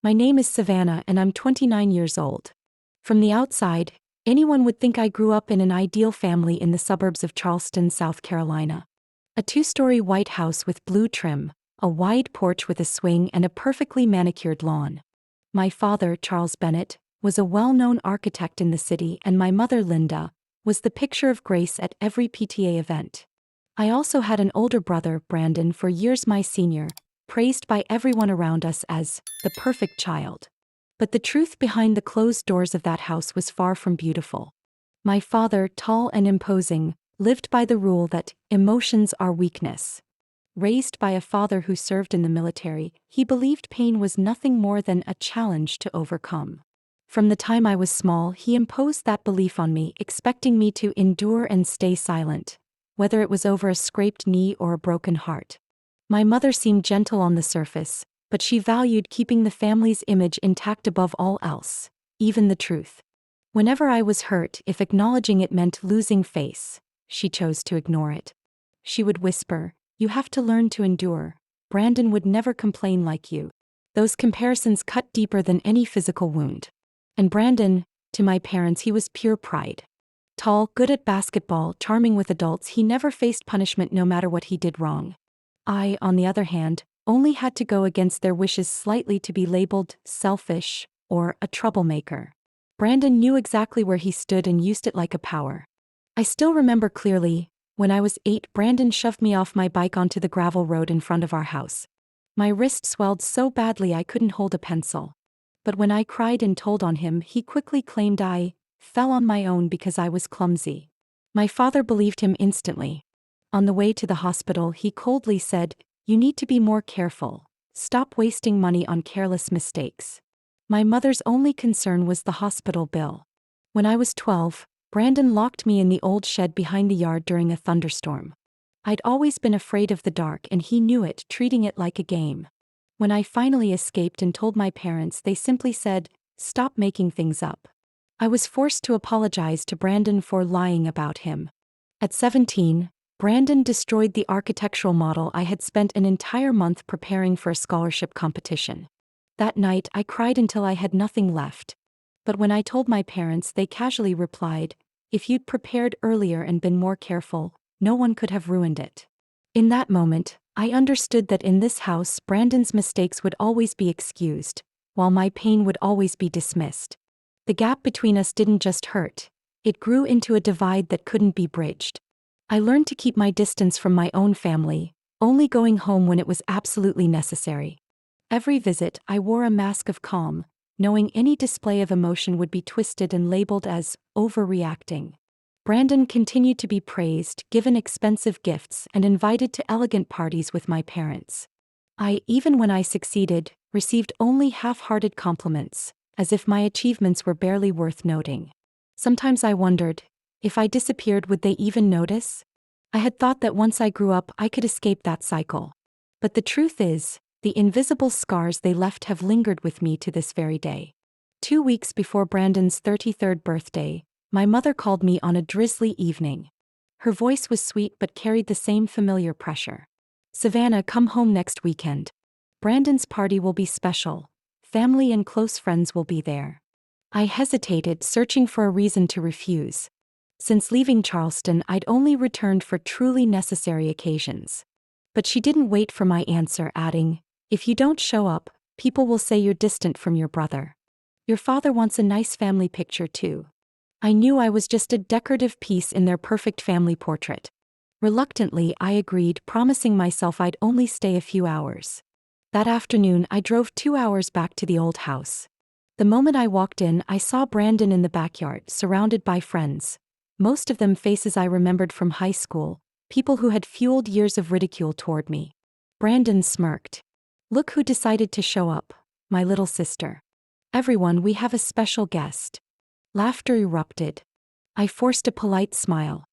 My name is Savannah and I'm 29 years old. From the outside, anyone would think I grew up in an ideal family in the suburbs of Charleston, South Carolina. A two-story white house with blue trim, a wide porch with a swing and a perfectly manicured lawn. My father, Charles Bennett, was a well-known architect in the city, and my mother, Linda, was the picture of grace at every PTA event. I also had an older brother, Brandon, for years my senior, praised by everyone around us as the perfect child. But the truth behind the closed doors of that house was far from beautiful. My father, tall and imposing, lived by the rule that emotions are weakness. Raised by a father who served in the military, he believed pain was nothing more than a challenge to overcome. From the time I was small, he imposed that belief on me, expecting me to endure and stay silent, whether it was over a scraped knee or a broken heart. My mother seemed gentle on the surface, but she valued keeping the family's image intact above all else, even the truth. Whenever I was hurt, if acknowledging it meant losing face, she chose to ignore it. She would whisper, "You have to learn to endure. Brandon would never complain like you." Those comparisons cut deeper than any physical wound. And Brandon, to my parents, he was pure pride. Tall, good at basketball, charming with adults, he never faced punishment no matter what he did wrong. I, on the other hand, only had to go against their wishes slightly to be labeled selfish or a troublemaker. Brandon knew exactly where he stood and used it like a power. I still remember clearly, when I was 8, Brandon shoved me off my bike onto the gravel road in front of our house. My wrist swelled so badly I couldn't hold a pencil. But when I cried and told on him, he quickly claimed I fell on my own because I was clumsy. My father believed him instantly. On the way to the hospital, he coldly said, "You need to be more careful. Stop wasting money on careless mistakes." My mother's only concern was the hospital bill. When I was 12, Brandon locked me in the old shed behind the yard during a thunderstorm. I'd always been afraid of the dark and he knew it, treating it like a game. When I finally escaped and told my parents, they simply said, "Stop making things up." I was forced to apologize to Brandon for lying about him. At 17, Brandon destroyed the architectural model I had spent an entire month preparing for a scholarship competition. That night, I cried until I had nothing left. But when I told my parents, they casually replied, "If you'd prepared earlier and been more careful, no one could have ruined it." In that moment, I understood that in this house, Brandon's mistakes would always be excused, while my pain would always be dismissed. The gap between us didn't just hurt, it grew into a divide that couldn't be bridged. I learned to keep my distance from my own family, only going home when it was absolutely necessary. Every visit, I wore a mask of calm, knowing any display of emotion would be twisted and labeled as overreacting. Brandon continued to be praised, given expensive gifts, and invited to elegant parties with my parents. Even when I succeeded, received only half-hearted compliments, as if my achievements were barely worth noting. Sometimes I wondered, if I disappeared, would they even notice? I had thought that once I grew up, I could escape that cycle. But the truth is, the invisible scars they left have lingered with me to this very day. 2 weeks before Brandon's 33rd birthday, my mother called me on a drizzly evening. Her voice was sweet but carried the same familiar pressure. "Savannah, come home next weekend. Brandon's party will be special. Family and close friends will be there." I hesitated, searching for a reason to refuse. Since leaving Charleston, I'd only returned for truly necessary occasions. But she didn't wait for my answer, adding, "If you don't show up, people will say you're distant from your brother. Your father wants a nice family picture too." I knew I was just a decorative piece in their perfect family portrait. Reluctantly, I agreed, promising myself I'd only stay a few hours. That afternoon, I drove 2 hours back to the old house. The moment I walked in, I saw Brandon in the backyard, surrounded by friends. Most of them faces I remembered from high school, people who had fueled years of ridicule toward me. Brandon smirked. "Look who decided to show up, my little sister. Everyone, we have a special guest." Laughter erupted. I forced a polite smile.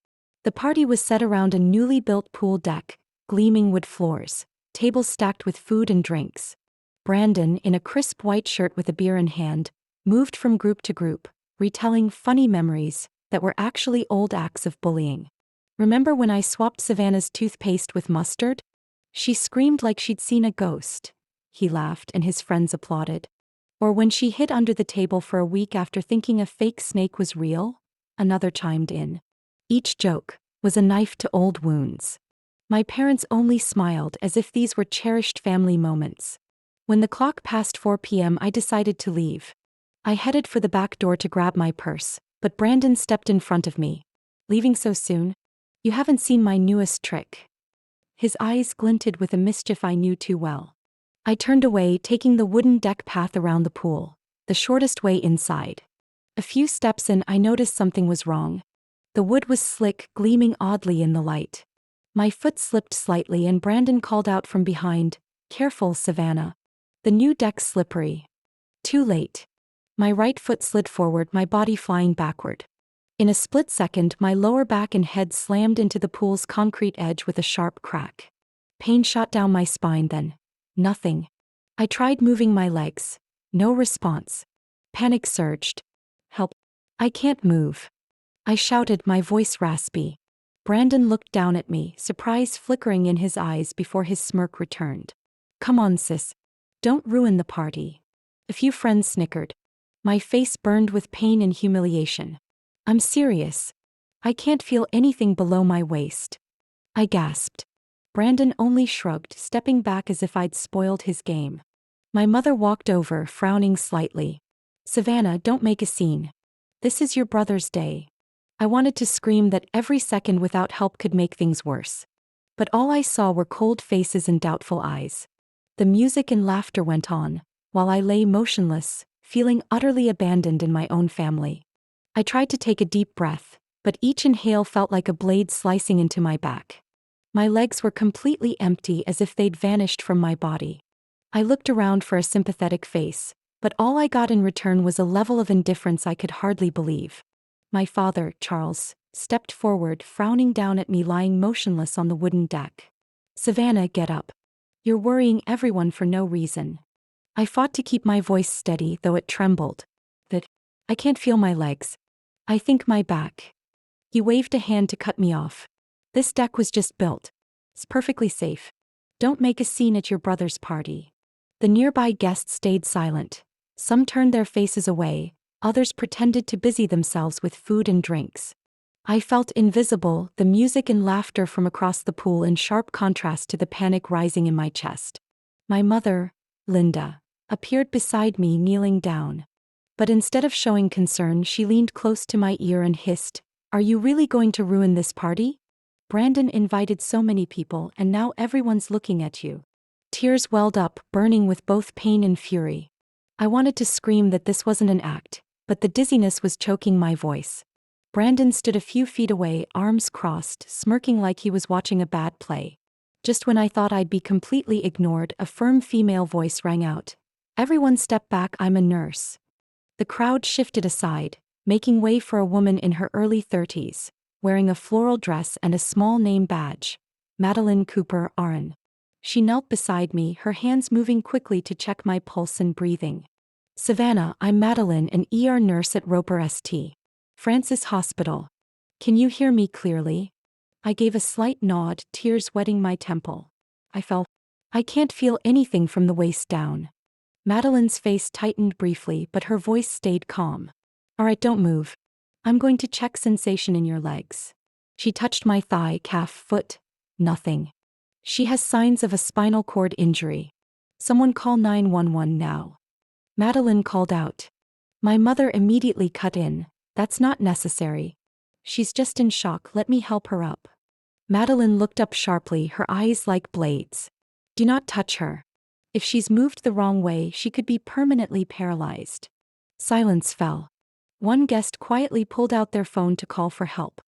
The party was set around a newly built pool deck, gleaming wood floors, tables stacked with food and drinks. Brandon, in a crisp white shirt with a beer in hand, moved from group to group, retelling funny memories that were actually old acts of bullying. "Remember when I swapped Savannah's toothpaste with mustard? She screamed like she'd seen a ghost." He laughed and his friends applauded. Or when she hid under the table for a week after thinking a fake snake was real? Another chimed in. Each joke was a knife to old wounds. My parents only smiled as if these were cherished family moments. When the clock passed 4 p.m., I decided to leave. I headed for the back door to grab my purse, but Brandon stepped in front of me. Leaving so soon? You haven't seen my newest trick. His eyes glinted with a mischief I knew too well. I turned away, taking the wooden deck path around the pool, the shortest way inside. A few steps in, I noticed something was wrong. The wood was slick, gleaming oddly in the light. My foot slipped slightly and Brandon called out from behind, "Careful, Savannah. The new deck's slippery." Too late. My right foot slid forward, my body flying backward. In a split second, my lower back and head slammed into the pool's concrete edge with a sharp crack. Pain shot down my spine then. Nothing. I tried moving my legs. No response. Panic surged. "Help. I can't move." I shouted, my voice raspy. Brandon looked down at me, surprise flickering in his eyes before his smirk returned. "Come on, sis. Don't ruin the party." A few friends snickered. My face burned with pain and humiliation. "I'm serious. I can't feel anything below my waist." I gasped. Brandon only shrugged, stepping back as if I'd spoiled his game. My mother walked over, frowning slightly. "Savannah, don't make a scene. This is your brother's day." I wanted to scream that every second without help could make things worse. But all I saw were cold faces and doubtful eyes. The music and laughter went on, while I lay motionless, feeling utterly abandoned in my own family. I tried to take a deep breath, but each inhale felt like a blade slicing into my back. My legs were completely empty, as if they'd vanished from my body. I looked around for a sympathetic face, but all I got in return was a level of indifference I could hardly believe. My father, Charles, stepped forward, frowning down at me lying motionless on the wooden deck. "Savannah, get up. You're worrying everyone for no reason." I fought to keep my voice steady, though it trembled. I can't feel my legs. I think my back." He waved a hand to cut me off. "This deck was just built. It's perfectly safe. Don't make a scene at your brother's party." The nearby guests stayed silent. Some turned their faces away, others pretended to busy themselves with food and drinks. I felt invisible, the music and laughter from across the pool in sharp contrast to the panic rising in my chest. My mother, Linda, appeared beside me, kneeling down. But instead of showing concern, she leaned close to my ear and hissed, "Are you really going to ruin this party? Brandon invited so many people and now everyone's looking at you." Tears welled up, burning with both pain and fury. I wanted to scream that this wasn't an act, but the dizziness was choking my voice. Brandon stood a few feet away, arms crossed, smirking like he was watching a bad play. Just when I thought I'd be completely ignored, a firm female voice rang out, "Everyone step back, I'm a nurse." The crowd shifted aside, making way for a woman in her early 30s, wearing a floral dress and a small name badge, Madeline Cooper, RN. She knelt beside me, her hands moving quickly to check my pulse and breathing. "Savannah, I'm Madeline, an ER nurse at Roper St. Francis Hospital. Can you hear me clearly?" I gave a slight nod, tears wetting my temple. I can't feel anything from the waist down." Madeline's face tightened briefly, but her voice stayed calm. "All right, don't move. I'm going to check sensation in your legs." She touched my thigh, calf, foot. Nothing. "She has signs of a spinal cord injury. Someone call 911 now." Madeline called out. My mother immediately cut in. "That's not necessary. She's just in shock, let me help her up." Madeline looked up sharply, her eyes like blades. "Do not touch her. If she's moved the wrong way, she could be permanently paralyzed." Silence fell. One guest quietly pulled out their phone to call for help.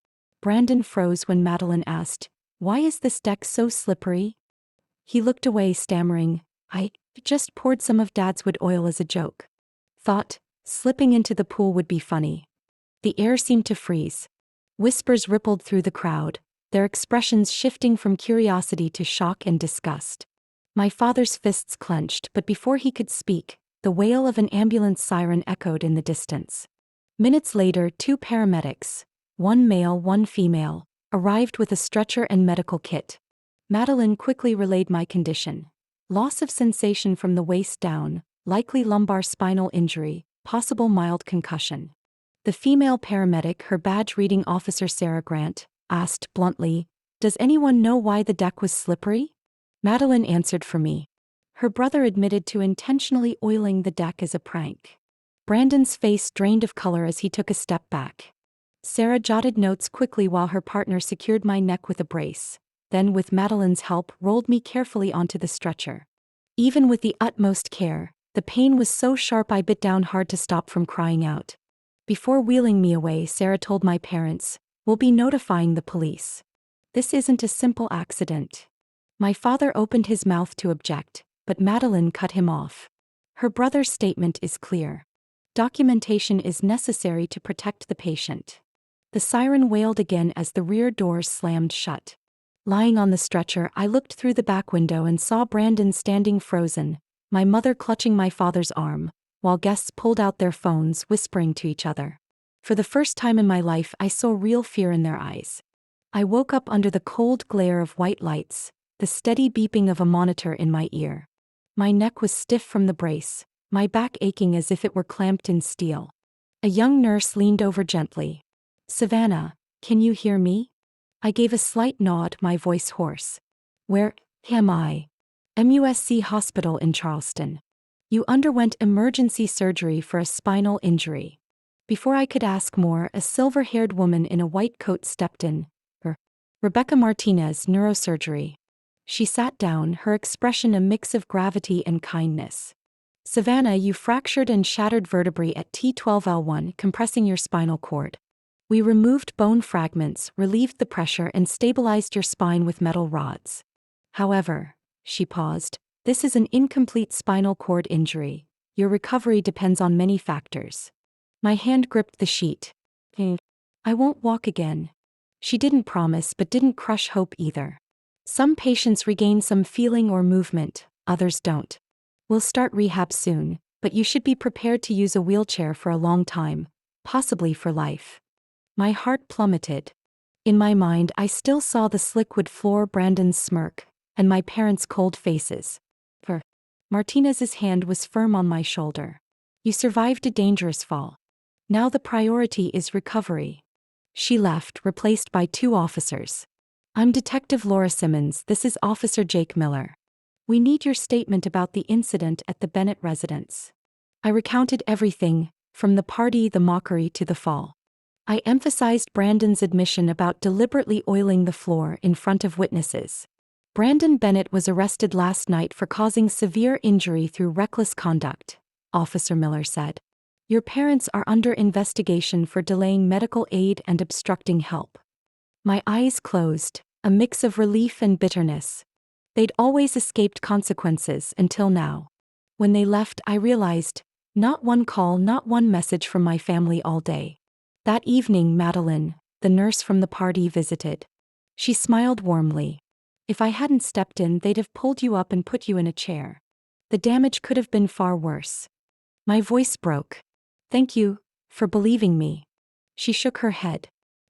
Brandon froze when Madeline asked, "Why is this deck so slippery?" He looked away, stammering, "I just poured some of Dad's wood oil as a joke. Thought slipping into the pool would be funny." The air seemed to freeze. Whispers rippled through the crowd, their expressions shifting from curiosity to shock and disgust. My father's fists clenched, but before he could speak, the wail of an ambulance siren echoed in the distance. Minutes later, 2 paramedics, one male, one female, arrived with a stretcher and medical kit. Madeline quickly relayed my condition. Loss of sensation from the waist down, likely lumbar spinal injury, possible mild concussion. The female paramedic, her badge reading Officer Sarah Grant, asked bluntly, "Does anyone know why the deck was slippery?" Madeline answered for me. Her brother admitted to intentionally oiling the deck as a prank. Brandon's face drained of color as he took a step back. Sarah jotted notes quickly while her partner secured my neck with a brace, then with Madeline's help rolled me carefully onto the stretcher. Even with the utmost care, the pain was so sharp I bit down hard to stop from crying out. Before wheeling me away, Sarah told my parents, "We'll be notifying the police. This isn't a simple accident." My father opened his mouth to object, but Madeline cut him off. Her brother's statement is clear. Documentation is necessary to protect the patient. The siren wailed again as the rear doors slammed shut. Lying on the stretcher, I looked through the back window and saw Brandon standing frozen, my mother clutching my father's arm, while guests pulled out their phones, whispering to each other. For the first time in my life, I saw real fear in their eyes. I woke up under the cold glare of white lights, the steady beeping of a monitor in my ear. My neck was stiff from the brace, my back aching as if it were clamped in steel. A young nurse leaned over gently. "Savannah, can you hear me?" I gave a slight nod, my voice hoarse. "Where am I?" "MUSC Hospital in Charleston. You underwent emergency surgery for a spinal injury." Before I could ask more, a silver-haired woman in a white coat stepped in. Rebecca Martinez, neurosurgery. She sat down, her expression a mix of gravity and kindness. "Savannah, you fractured and shattered vertebrae at T12L1, compressing your spinal cord. We removed bone fragments, relieved the pressure, and stabilized your spine with metal rods. However," she paused, "this is an incomplete spinal cord injury. Your recovery depends on many factors." My hand gripped the sheet. "I won't walk again." She didn't promise but didn't crush hope either. "Some patients regain some feeling or movement, others don't. We'll start rehab soon, but you should be prepared to use a wheelchair for a long time, possibly for life." My heart plummeted. In my mind, I still saw the slick wood floor, Brandon's smirk, and my parents' cold faces. Martinez's hand was firm on my shoulder. "You survived a dangerous fall. Now the priority is recovery." She left, replaced by 2 officers. "I'm Detective Laura Simmons, this is Officer Jake Miller. We need your statement about the incident at the Bennett residence." I recounted everything, from the party, the mockery, to the fall. I emphasized Brandon's admission about deliberately oiling the floor in front of witnesses. "Brandon Bennett was arrested last night for causing severe injury through reckless conduct," Officer Miller said. "Your parents are under investigation for delaying medical aid and obstructing help." My eyes closed, a mix of relief and bitterness. They'd always escaped consequences until now. When they left, I realized, not one call, not one message from my family all day. That evening, Madeline, the nurse from the party, visited. She smiled warmly. "If I hadn't stepped in, they'd have pulled you up and put you in a chair. The damage could have been far worse." My voice broke. "Thank you for believing me." She shook her head.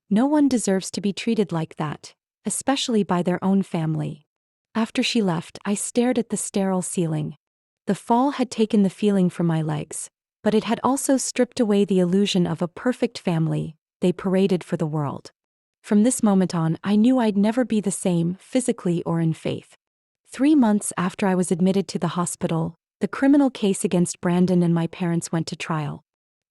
"No one deserves to be treated like that, especially by their own family." After she left, I stared at the sterile ceiling. The fall had taken the feeling from my legs, but it had also stripped away the illusion of a perfect family they paraded for the world. From this moment on, I knew I'd never be the same, physically or in faith. 3 months after I was admitted to the hospital, the criminal case against Brandon and my parents went to trial.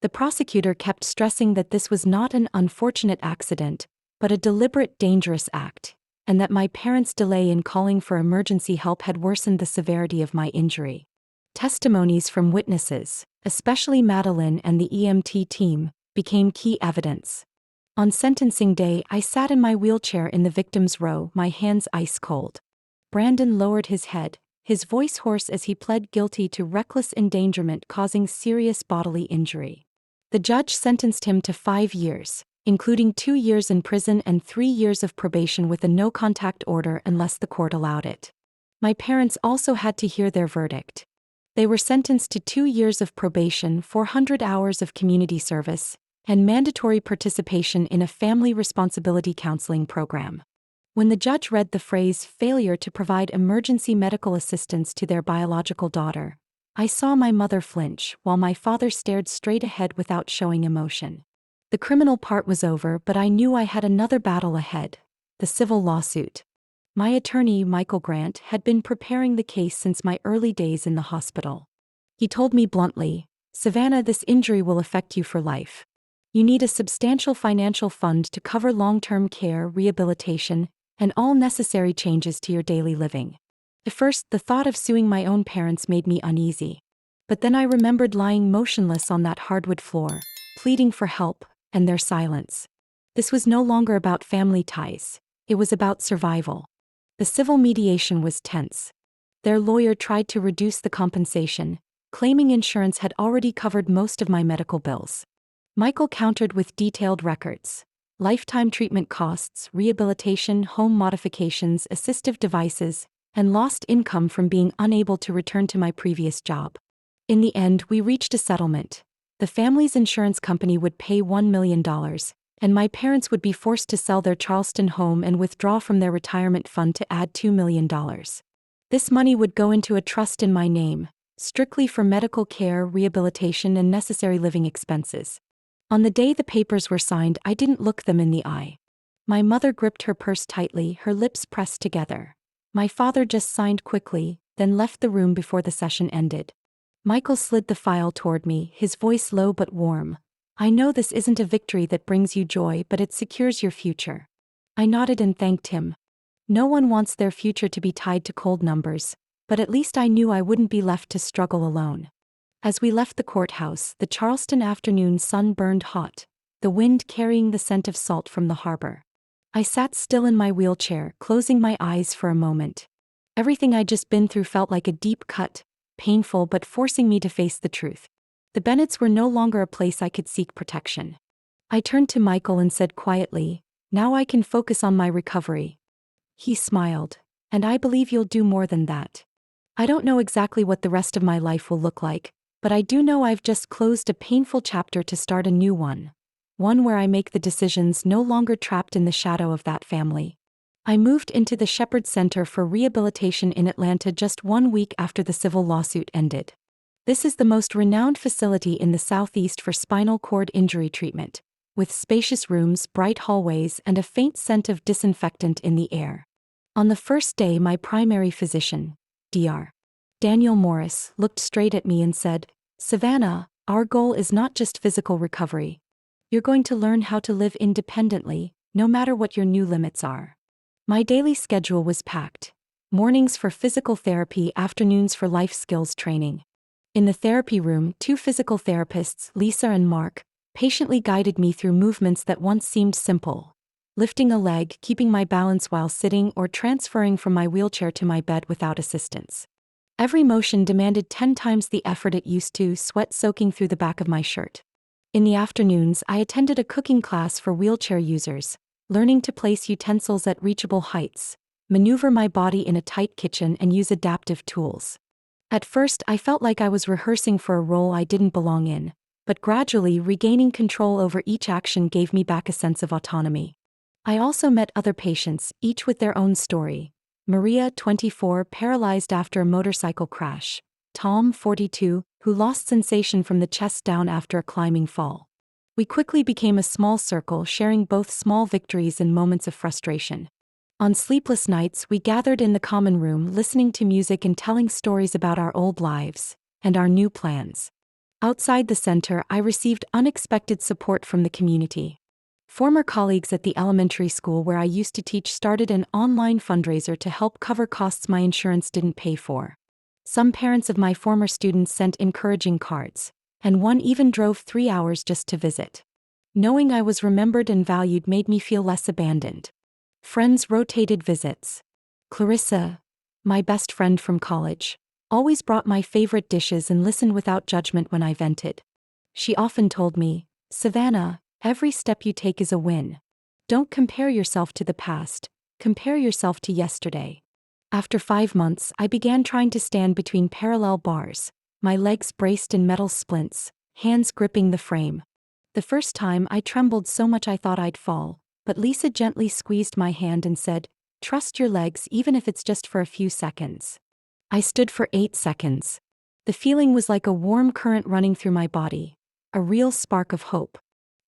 The prosecutor kept stressing that this was not an unfortunate accident, but a deliberate, dangerous act, and that my parents' delay in calling for emergency help had worsened the severity of my injury. Testimonies from witnesses, especially Madeline and the EMT team, became key evidence. On sentencing day, I sat in my wheelchair in the victim's row, my hands ice cold. Brandon lowered his head, his voice hoarse as he pled guilty to reckless endangerment causing serious bodily injury. The judge sentenced him to 5 years, including 2 years in prison and 3 years of probation with a no-contact order unless the court allowed it. My parents also had to hear their verdict. They were sentenced to 2 years of probation, 400 hours of community service, and mandatory participation in a family responsibility counseling program. When the judge read the phrase "failure to provide emergency medical assistance to their biological daughter," I saw my mother flinch, while my father stared straight ahead without showing emotion. The criminal part was over, but I knew I had another battle ahead: the civil lawsuit. My attorney, Michael Grant, had been preparing the case since my early days in the hospital. He told me bluntly, "Savannah, this injury will affect you for life. You need a substantial financial fund to cover long-term care, rehabilitation, and all necessary changes to your daily living." At first, the thought of suing my own parents made me uneasy. But then I remembered lying motionless on that hardwood floor, pleading for help, and their silence. This was no longer about family ties. It was about survival. The civil mediation was tense. Their lawyer tried to reduce the compensation, claiming insurance had already covered most of my medical bills. Michael countered with detailed records: lifetime treatment costs, rehabilitation, home modifications, assistive devices, and lost income from being unable to return to my previous job. In the end, we reached a settlement. The family's insurance company would pay $1 million, and my parents would be forced to sell their Charleston home and withdraw from their retirement fund to add $2 million. This money would go into a trust in my name, strictly for medical care, rehabilitation, and necessary living expenses. On the day the papers were signed, I didn't look them in the eye. My mother gripped her purse tightly, her lips pressed together. My father just signed quickly, then left the room before the session ended. Michael slid the file toward me, his voice low but warm. "I know this isn't a victory that brings you joy, but it secures your future." I nodded and thanked him. No one wants their future to be tied to cold numbers, but at least I knew I wouldn't be left to struggle alone. As we left the courthouse, the Charleston afternoon sun burned hot, the wind carrying the scent of salt from the harbor. I sat still in my wheelchair, closing my eyes for a moment. Everything I'd just been through felt like a deep cut, painful but forcing me to face the truth. The Bennetts were no longer a place I could seek protection. I turned to Michael and said quietly, "Now I can focus on my recovery." He smiled. "And I believe you'll do more than that. I don't know exactly what the rest of my life will look like, but I do know I've just closed a painful chapter to start a new one. One where I make the decisions no longer trapped in the shadow of that family." I moved into the Shepherd Center for Rehabilitation in Atlanta just 1 week after the civil lawsuit ended. This is the most renowned facility in the Southeast for spinal cord injury treatment, with spacious rooms, bright hallways, and a faint scent of disinfectant in the air. On the first day, my primary physician, Dr. Daniel Morris, looked straight at me and said, "Savannah, our goal is not just physical recovery. You're going to learn how to live independently, no matter what your new limits are." My daily schedule was packed. Mornings for physical therapy, afternoons for life skills training. In the therapy room, 2 physical therapists, Lisa and Mark, patiently guided me through movements that once seemed simple: lifting a leg, keeping my balance while sitting, or transferring from my wheelchair to my bed without assistance. Every motion demanded 10 times the effort it used to, sweat soaking through the back of my shirt. In the afternoons, I attended a cooking class for wheelchair users, learning to place utensils at reachable heights, maneuver my body in a tight kitchen, and use adaptive tools. At first, I felt like I was rehearsing for a role I didn't belong in, but gradually regaining control over each action gave me back a sense of autonomy. I also met other patients, each with their own story. Maria, 24, paralyzed after a motorcycle crash. Tom, 42, who lost sensation from the chest down after a climbing fall. We quickly became a small circle, sharing both small victories and moments of frustration. On sleepless nights, we gathered in the common room, listening to music and telling stories about our old lives and our new plans. Outside the center, I received unexpected support from the community. Former colleagues at the elementary school where I used to teach started an online fundraiser to help cover costs my insurance didn't pay for. Some parents of my former students sent encouraging cards, and one even drove 3 hours just to visit. Knowing I was remembered and valued made me feel less abandoned. Friends rotated visits. Clarissa, my best friend from college, always brought my favorite dishes and listened without judgment when I vented. She often told me, "Savannah, every step you take is a win. Don't compare yourself to the past, compare yourself to yesterday." After 5 months, I began trying to stand between parallel bars, my legs braced in metal splints, hands gripping the frame. The first time, I trembled so much I thought I'd fall, but Lisa gently squeezed my hand and said, "Trust your legs even if it's just for a few seconds." I stood for 8 seconds. The feeling was like a warm current running through my body, a real spark of hope.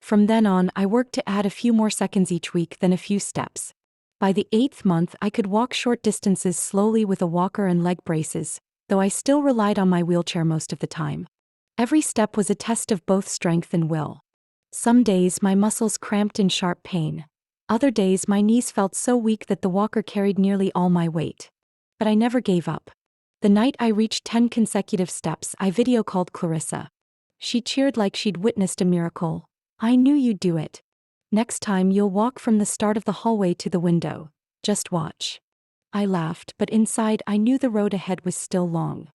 From then on, I worked to add a few more seconds each week, then a few steps. By the 8th month, I could walk short distances slowly with a walker and leg braces, though I still relied on my wheelchair most of the time. Every step was a test of both strength and will. Some days my muscles cramped in sharp pain. Other days my knees felt so weak that the walker carried nearly all my weight. But I never gave up. The night I reached 10 consecutive steps, I video called Clarissa. She cheered like she'd witnessed a miracle. "I knew you'd do it. Next time you'll walk from the start of the hallway to the window. Just watch." I laughed, but inside I knew the road ahead was still long.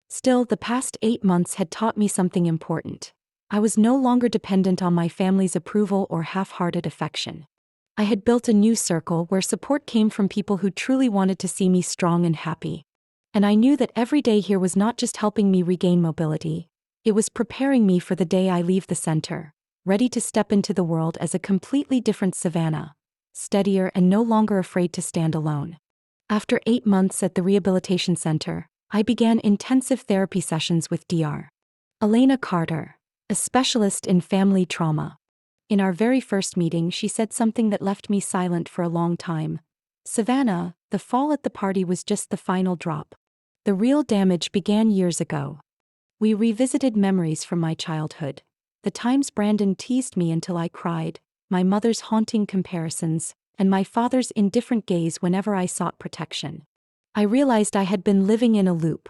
Still, the past 8 months had taught me something important. I was no longer dependent on my family's approval or half-hearted affection. I had built a new circle where support came from people who truly wanted to see me strong and happy. And I knew that every day here was not just helping me regain mobility, it was preparing me for the day I leave the center, ready to step into the world as a completely different Savannah, steadier and no longer afraid to stand alone. After 8 months at the Rehabilitation Center, I began intensive therapy sessions with Dr. Elena Carter, a specialist in family trauma. In our very first meeting, she said something that left me silent for a long time. "Savannah, the fall at the party was just the final drop. The real damage began years ago." We revisited memories from my childhood. The times Brandon teased me until I cried, my mother's haunting comparisons, and my father's indifferent gaze whenever I sought protection. I realized I had been living in a loop,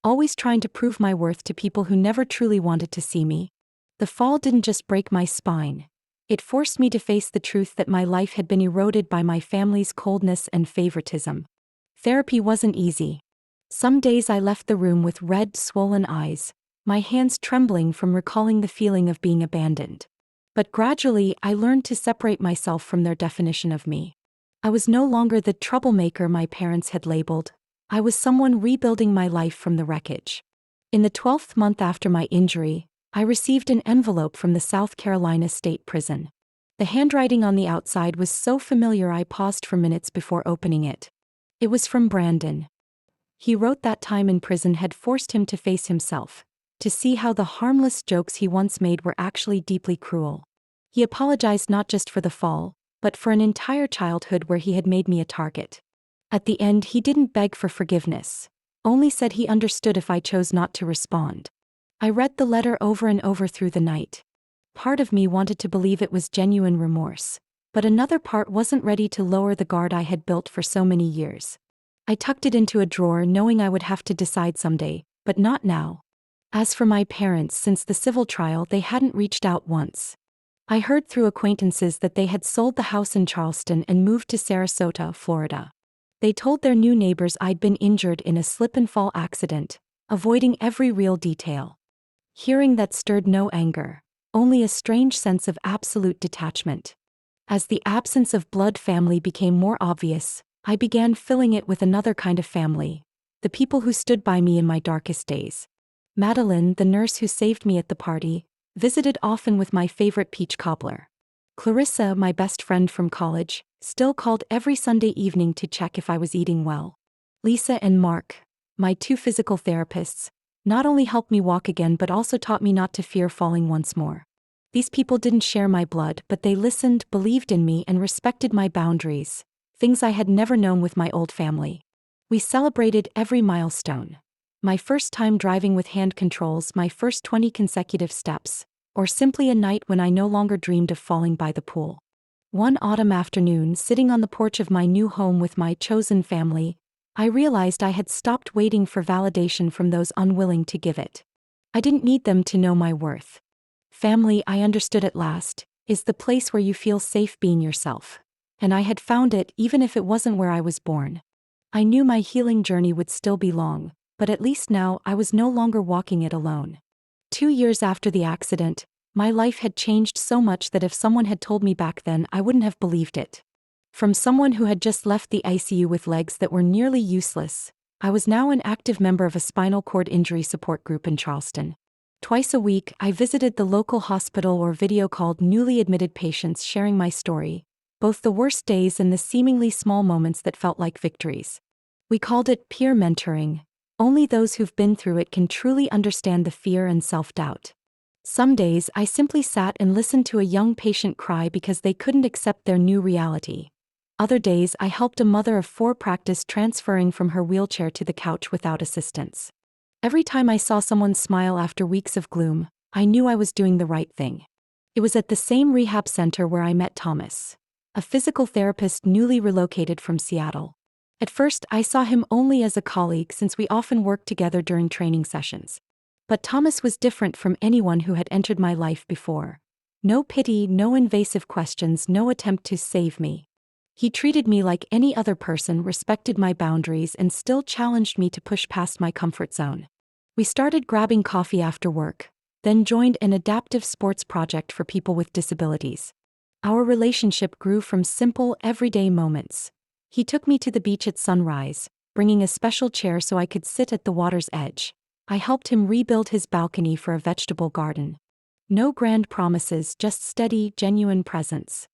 always trying to prove my worth to people who never truly wanted to see me. The fall didn't just break my spine. It forced me to face the truth that my life had been eroded by my family's coldness and favoritism. Therapy wasn't easy. Some days I left the room with red, swollen eyes, my hands trembling from recalling the feeling of being abandoned. But gradually, I learned to separate myself from their definition of me. I was no longer the troublemaker my parents had labeled. I was someone rebuilding my life from the wreckage. In the 12th month after my injury, I received an envelope from the South Carolina State Prison. The handwriting on the outside was so familiar I paused for minutes before opening it. It was from Brandon. He wrote that time in prison had forced him to face himself, to see how the harmless jokes he once made were actually deeply cruel. He apologized not just for the fall, but for an entire childhood where he had made me a target. At the end, he didn't beg for forgiveness, only said he understood if I chose not to respond. I read the letter over and over through the night. Part of me wanted to believe it was genuine remorse, but another part wasn't ready to lower the guard I had built for so many years. I tucked it into a drawer knowing I would have to decide someday, but not now. As for my parents, since the civil trial, they hadn't reached out once. I heard through acquaintances that they had sold the house in Charleston and moved to Sarasota, Florida. They told their new neighbors I'd been injured in a slip-and-fall accident, avoiding every real detail. Hearing that stirred no anger, only a strange sense of absolute detachment. As the absence of blood family became more obvious, I began filling it with another kind of family, the people who stood by me in my darkest days. Madeline, the nurse who saved me at the party, visited often with my favorite peach cobbler. Clarissa, my best friend from college, still called every Sunday evening to check if I was eating well. Lisa and Mark, my 2 physical therapists, not only helped me walk again but also taught me not to fear falling once more. These people didn't share my blood, but they listened, believed in me, and respected my boundaries, things I had never known with my old family. We celebrated every milestone. My first time driving with hand controls, my first 20 consecutive steps, or simply a night when I no longer dreamed of falling by the pool. One autumn afternoon, sitting on the porch of my new home with my chosen family, I realized I had stopped waiting for validation from those unwilling to give it. I didn't need them to know my worth. Family, I understood at last, is the place where you feel safe being yourself. And I had found it even if it wasn't where I was born. I knew my healing journey would still be long, but at least now I was no longer walking it alone. 2 years after the accident, my life had changed so much that if someone had told me back then, I wouldn't have believed it. From someone who had just left the ICU with legs that were nearly useless, I was now an active member of a spinal cord injury support group in Charleston. Twice a week, I visited the local hospital or video called newly admitted patients sharing my story, both the worst days and the seemingly small moments that felt like victories. We called it peer mentoring, Only those who've been through it can truly understand the fear and self-doubt. Some days I simply sat and listened to a young patient cry because they couldn't accept their new reality. Other days I helped a mother of 4 practice transferring from her wheelchair to the couch without assistance. Every time I saw someone smile after weeks of gloom, I knew I was doing the right thing. It was at the same rehab center where I met Thomas, a physical therapist newly relocated from Seattle. At first, I saw him only as a colleague since we often worked together during training sessions. But Thomas was different from anyone who had entered my life before. No pity, no invasive questions, no attempt to save me. He treated me like any other person, respected my boundaries, and still challenged me to push past my comfort zone. We started grabbing coffee after work, then joined an adaptive sports project for people with disabilities. Our relationship grew from simple, everyday moments. He took me to the beach at sunrise, bringing a special chair so I could sit at the water's edge. I helped him rebuild his balcony for a vegetable garden. No grand promises, just steady, genuine presence.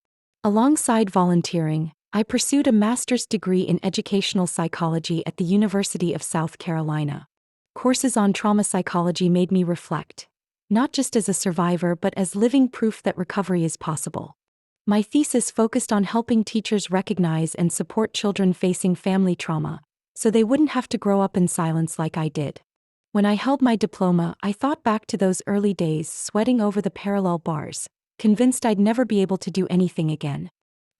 Alongside volunteering, I pursued a master's degree in educational psychology at the University of South Carolina. Courses on trauma psychology made me reflect, not just as a survivor but as living proof that recovery is possible. My thesis focused on helping teachers recognize and support children facing family trauma, so they wouldn't have to grow up in silence like I did. When I held my diploma, I thought back to those early days sweating over the parallel bars, convinced I'd never be able to do anything again.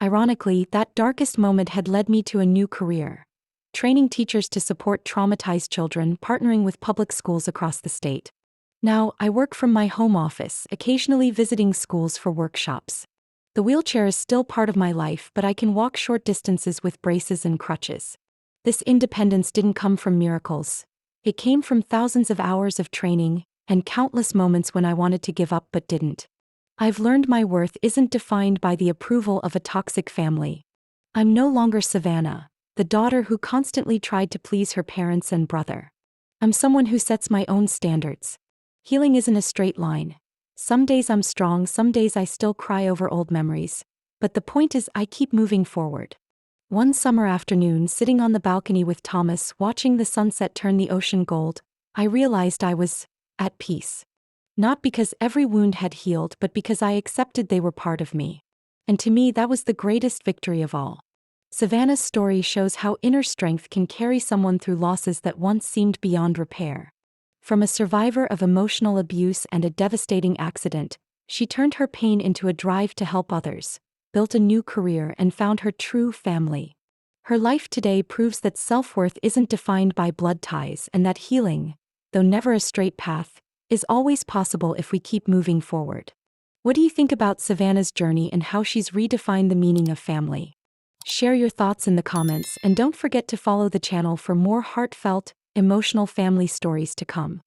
Ironically, that darkest moment had led me to a new career: training teachers to support traumatized children, partnering with public schools across the state. Now, I work from my home office, occasionally visiting schools for workshops. The wheelchair is still part of my life, but I can walk short distances with braces and crutches. This independence didn't come from miracles. It came from thousands of hours of training, and countless moments when I wanted to give up but didn't. I've learned my worth isn't defined by the approval of a toxic family. I'm no longer Savannah, the daughter who constantly tried to please her parents and brother. I'm someone who sets my own standards. Healing isn't a straight line. Some days I'm strong, some days I still cry over old memories. But the point is, I keep moving forward. One summer afternoon, sitting on the balcony with Thomas, watching the sunset turn the ocean gold, I realized I was at peace. Not because every wound had healed, but because I accepted they were part of me. And to me, that was the greatest victory of all. Savannah's story shows how inner strength can carry someone through losses that once seemed beyond repair. From a survivor of emotional abuse and a devastating accident, she turned her pain into a drive to help others, built a new career, and found her true family. Her life today proves that self-worth isn't defined by blood ties and that healing, though never a straight path, is always possible if we keep moving forward. What do you think about Savannah's journey and how she's redefined the meaning of family? Share your thoughts in the comments, and don't forget to follow the channel for more heartfelt, emotional family stories to come.